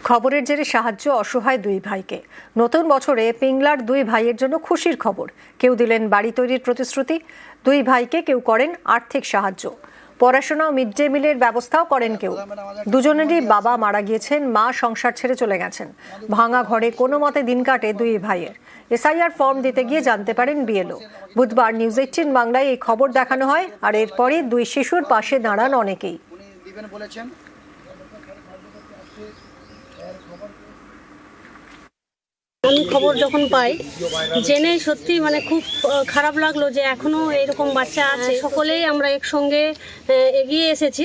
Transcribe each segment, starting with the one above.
খবরের জেরে সাহায্য অসহায় দুই ভাইকে। নতুন বছরে পিংলার দুই ভাইয়ের জন্য খুশির খবর। কেউ দিলেন বাড়ি তৈরির প্রতিশ্রুতি, দুই ভাইকে কেউ করেন আর্থিক সাহায্য, পড়াশোনা ও মিড ডে মিলের ব্যবস্থাও করেন কেউ। দুজনেরই বাবা মারা গিয়েছেন, মা সংসার ছেড়ে চলে গেছেন। ভাঙা ঘরে কোনো মতে দিন কাটে দুই ভাইয়ের। এসআইআর ফর্ম দিতে গিয়ে জানতে পারেন বিএলও। বুধবার নিউজ 18 বাংলায় এই খবর দেখানো হয়, আর এরপরই দুই শিশুর পাশে দাঁড়ান অনেকেই। আমি খবর যখন পাই জেনে সত্যি খুব খারাপ লাগলো যে এখনো এরকম বাচ্চা আছে। সকলেই আমরা একসঙ্গে এগিয়ে এসেছি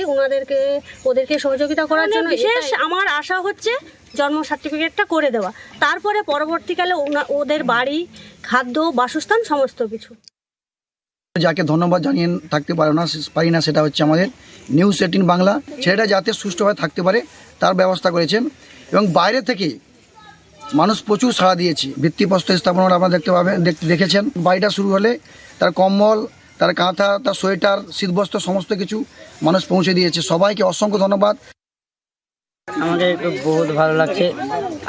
ওদেরকে সহযোগিতা করার জন্য। বিশেষ আমার আশা হচ্ছে জন্ম সার্টিফিকেটটা করে দেওয়া, তারপরে পরবর্তীকালে ওদের বাড়ি, খাদ্য, বাসস্থান সমস্ত কিছু। যাকে ধন্যবাদ জানিয়ে থাকতে পারি না সেটা হচ্ছে আমাদের নিউজ 18 বাংলা। ছেলেটা যাতে সুষ্ঠুভাবে থাকতে পারে তার ব্যবস্থা করেছেন, এবং বাইরে থেকে মানুষ প্রচুর সাড়া দিয়েছে। ভিত্তিপ্রস্তর স্থাপনা আপনারা দেখেছেন। বাড়িটা শুরু হলে তার কম্বল, তার কাঁথা, তার সোয়েটার, শীতবস্ত্র সমস্ত কিছু মানুষ পৌঁছে দিয়েছে। সবাইকে অসংখ্য ধন্যবাদ। আমাদের একটু বহুত ভালো লাগছে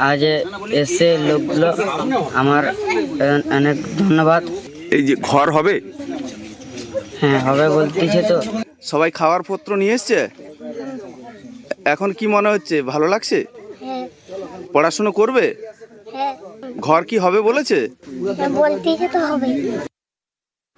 আজ এসে লোকগুলো, আমার অনেক ধন্যবাদ। এই যে ঘর হবে, হ্যাঁ হবে বলতেছে তো। সবাই খাওয়ার পত্র নিয়ে এসছে, এখন কি মনে হচ্ছে? ভালো লাগছে? পড়াশোনা করবে? ঘর কি হবে বলেছে? বলতেই তো হবে।